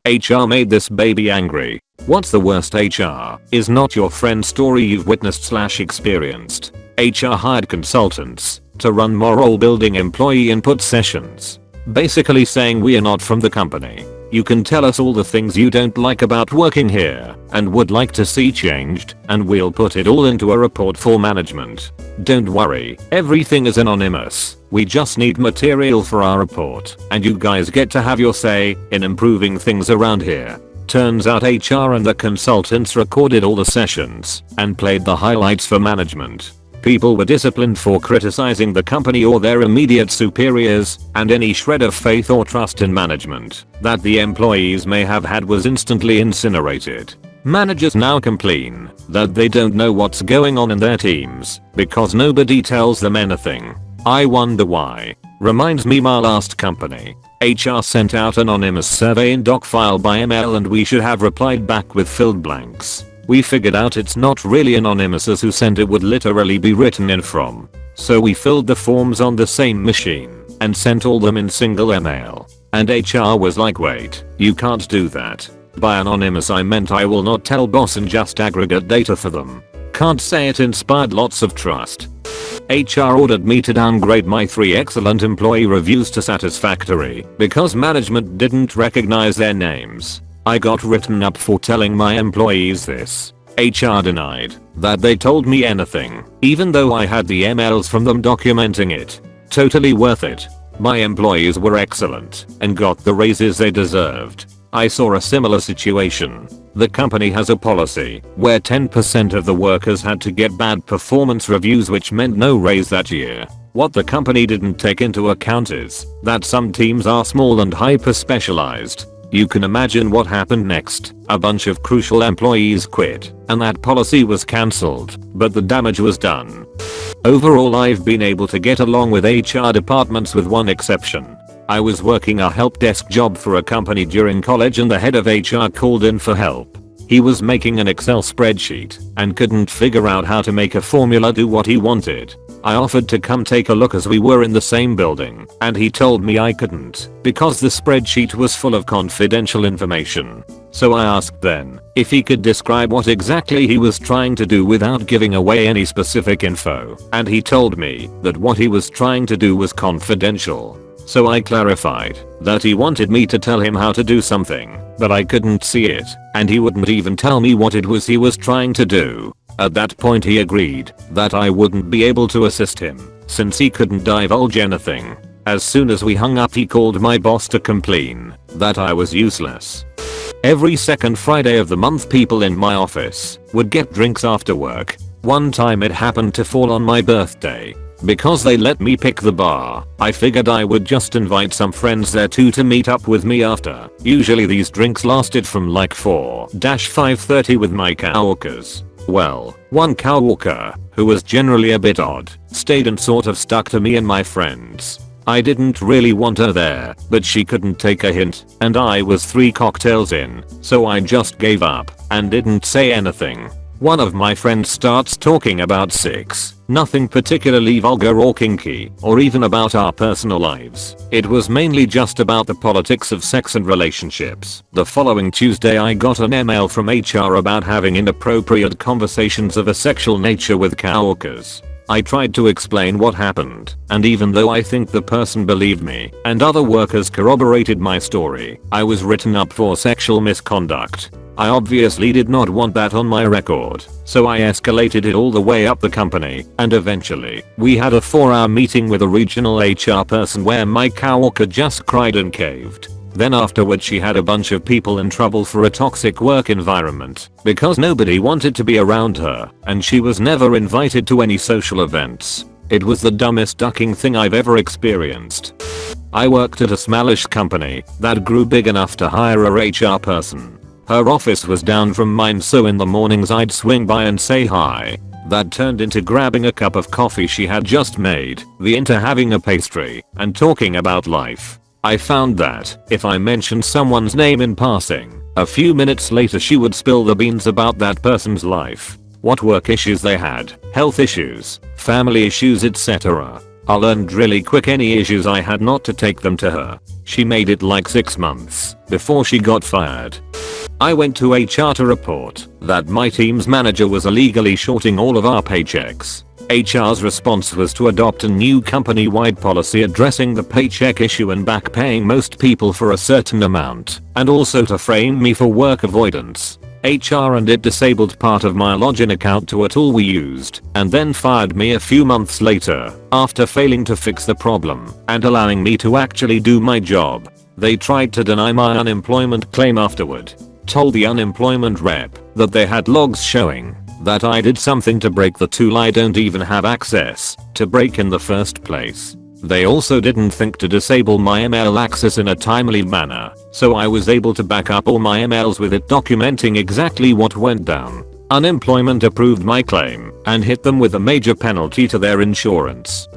HR made this baby angry. What's the worst HR is not your friend's story you've witnessed/experienced. HR hired consultants to run moral building employee input sessions. Basically saying we are not from the company. You can tell us all the things you don't like about working here and would like to see changed, and we'll put it all into a report for management. Don't worry, everything is anonymous. We just need material for our report, and you guys get to have your say in improving things around here. Turns out HR and the consultants recorded all the sessions and played the highlights for management. People were disciplined for criticizing the company or their immediate superiors, and any shred of faith or trust in management that the employees may have had was instantly incinerated. Managers now complain that they don't know what's going on in their teams because nobody tells them anything. I wonder why. Reminds me my last company. HR sent out anonymous survey in doc file by email and we should have replied back with filled blanks. We figured out it's not really anonymous as who sent it would literally be written in from. So we filled the forms on the same machine and sent all them in single email. And HR was like, wait, you can't do that. By anonymous I meant I will not tell boss and just aggregate data for them. Can't say it inspired lots of trust. HR ordered me to downgrade my 3 excellent employee reviews to satisfactory because management didn't recognize their names. I got written up for telling my employees this. HR denied that they told me anything, even though I had the emails from them documenting it. Totally worth it. My employees were excellent and got the raises they deserved. I saw a similar situation. The company has a policy where 10% of the workers had to get bad performance reviews, which meant no raise that year. What the company didn't take into account is that some teams are small and hyper specialized. You can imagine what happened next. A bunch of crucial employees quit and that policy was cancelled, but the damage was done. Overall, I've been able to get along with HR departments with one exception. I was working a help desk job for a company during college and the head of HR called in for help. He was making an Excel spreadsheet and couldn't figure out how to make a formula do what he wanted. I offered to come take a look as we were in the same building, and he told me I couldn't because the spreadsheet was full of confidential information. So I asked then if he could describe what exactly he was trying to do without giving away any specific info, and he told me that what he was trying to do was confidential. So I clarified that he wanted me to tell him how to do something, but I couldn't see it, and he wouldn't even tell me what it was he was trying to do. At that point he agreed that I wouldn't be able to assist him since he couldn't divulge anything. As soon as we hung up he called my boss to complain that I was useless. Every second Friday of the month people in my office would get drinks after work. One time it happened to fall on my birthday. Because they let me pick the bar, I figured I would just invite some friends there too to meet up with me after. Usually these drinks lasted from like 4-5:30 with my coworkers. Well, one coworker, who was generally a bit odd, stayed and sort of stuck to me and my friends. I didn't really want her there, but she couldn't take a hint, and I was 3 cocktails in, so I just gave up and didn't say anything. One of my friends starts talking about sex, nothing particularly vulgar or kinky, or even about our personal lives. It was mainly just about the politics of sex and relationships. The following Tuesday I got an email from HR about having inappropriate conversations of a sexual nature with coworkers. I tried to explain what happened, and even though I think the person believed me, and other workers corroborated my story, I was written up for sexual misconduct. I obviously did not want that on my record, so I escalated it all the way up the company, and eventually, we had a 4-hour meeting with a regional HR person where my coworker just cried and caved. Then afterwards she had a bunch of people in trouble for a toxic work environment because nobody wanted to be around her, and she was never invited to any social events. It was the dumbest ducking thing I've ever experienced. I worked at a smallish company that grew big enough to hire a HR person. Her office was down from mine, so in the mornings I'd swing by and say hi. That turned into grabbing a cup of coffee she had just made, into having a pastry, and talking about life. I found that if I mentioned someone's name in passing, a few minutes later she would spill the beans about that person's life. What work issues they had, health issues, family issues, etc. I learned really quick any issues I had not to take them to her. She made it like 6 months before she got fired. I went to HR to report that my team's manager was illegally shorting all of our paychecks. HR's response was to adopt a new company-wide policy addressing the paycheck issue and back-paying most people for a certain amount, and also to frame me for work avoidance. HR and it disabled part of my login account to a tool we used, and then fired me a few months later, after failing to fix the problem and allowing me to actually do my job. They tried to deny my unemployment claim afterward. Told the unemployment rep that they had logs showing that I did something to break the tool I don't even have access to break in the first place. They also didn't think to disable my email access in a timely manner, so I was able to back up all my emails with it documenting exactly what went down. Unemployment approved my claim and hit them with a major penalty to their insurance.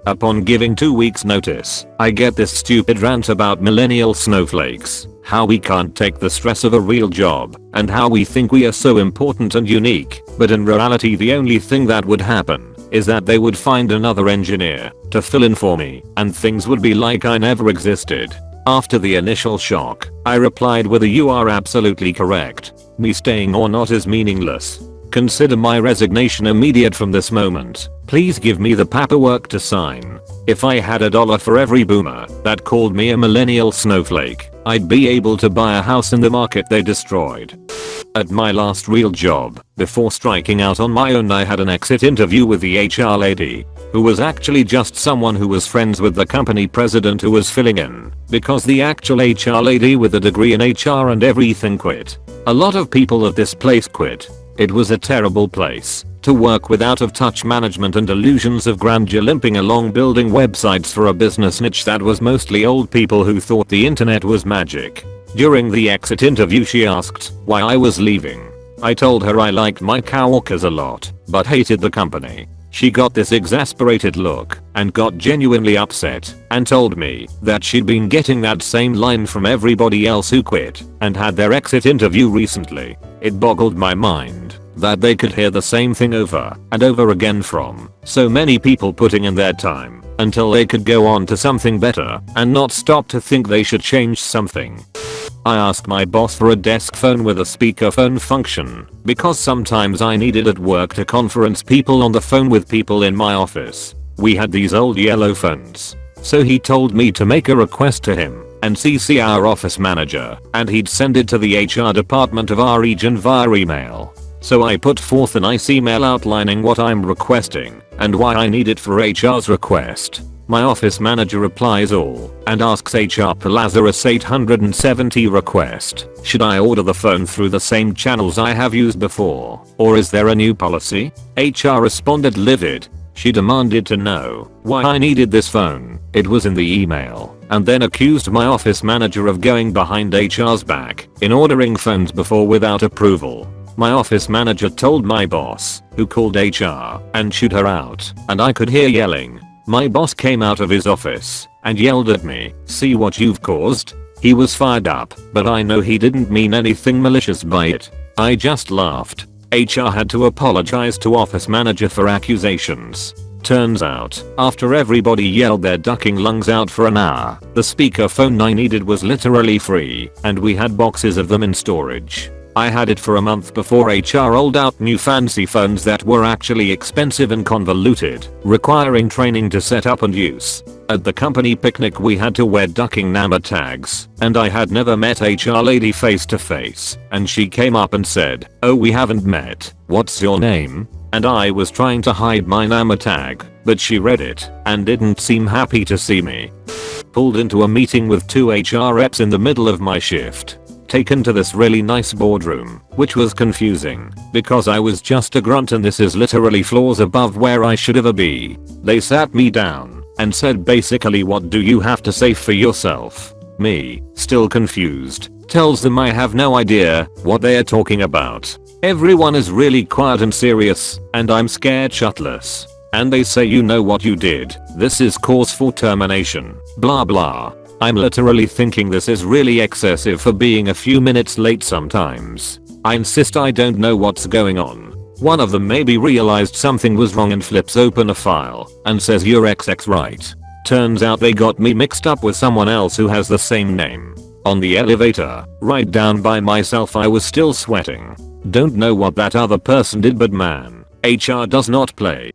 Upon giving 2 weeks notice, I get this stupid rant about millennial snowflakes, how we can't take the stress of a real job, and how we think we are so important and unique, but in reality the only thing that would happen is that they would find another engineer to fill in for me, and things would be like I never existed. After the initial shock, I replied with a "You are absolutely correct. Me staying or not is meaningless. Consider my resignation immediate from this moment. Please give me the paperwork to sign." If I had $1 for every boomer that called me a millennial snowflake, I'd be able to buy a house in the market they destroyed. At my last real job, before striking out on my own, I had an exit interview with the HR lady, who was actually just someone who was friends with the company president who was filling in, because the actual HR lady with a degree in HR and everything quit. A lot of people at this place quit. It was a terrible place to work with out-of-touch management and illusions of grandeur, limping along building websites for a business niche that was mostly old people who thought the internet was magic. During the exit interview she asked why I was leaving. I told her I liked my coworkers a lot, but hated the company. She got this exasperated look and got genuinely upset and told me that she'd been getting that same line from everybody else who quit and had their exit interview recently. It boggled my mind that they could hear the same thing over and over again from so many people putting in their time until they could go on to something better and not stop to think they should change something. I asked my boss for a desk phone with a speakerphone function because sometimes I needed at work to conference people on the phone with people in my office. We had these old yellow phones. So he told me to make a request to him and CC our office manager, and he'd send it to the HR department of our region via email. So I put forth a nice email outlining what I'm requesting and why I need it for HR's request. My office manager replies all and asks HR per Lazarus 870 request, should I order the phone through the same channels I have used before, or is there a new policy? HR responded livid. She demanded to know why I needed this phone. It was in the email, and then accused my office manager of going behind HR's back in ordering phones before without approval. My office manager told my boss, who called HR and chewed her out, and I could hear yelling. My boss came out of his office and yelled at me, "See what you've caused?" He was fired up, but I know he didn't mean anything malicious by it. I just laughed. HR had to apologize to office manager for accusations. Turns out, after everybody yelled their ducking lungs out for an hour, the speakerphone I needed was literally free, and we had boxes of them in storage. I had it for a month before HR rolled out new fancy phones that were actually expensive and convoluted, requiring training to set up and use. At the company picnic we had to wear ducking number tags, and I had never met HR lady face to face, and she came up and said, "Oh, we haven't met. What's your name?" And I was trying to hide my number tag, but she read it and didn't seem happy to see me. Pulled into a meeting with 2 HR reps in the middle of my shift. Taken to this really nice boardroom, which was confusing because I was just a grunt and this is literally floors above where I should ever be. They sat me down and said basically, "What do you have to say for yourself?" Me, still confused, tells them I have no idea what they are talking about. Everyone is really quiet and serious, and I'm scared shitless. And they say, "You know what you did. This is cause for termination. Blah blah." I'm literally thinking this is really excessive for being a few minutes late sometimes. I insist I don't know what's going on. One of them maybe realized something was wrong and flips open a file and says you're XX right. Turns out they got me mixed up with someone else who has the same name. On the elevator, right down by myself, I was still sweating. Don't know what that other person did, but man, HR does not play.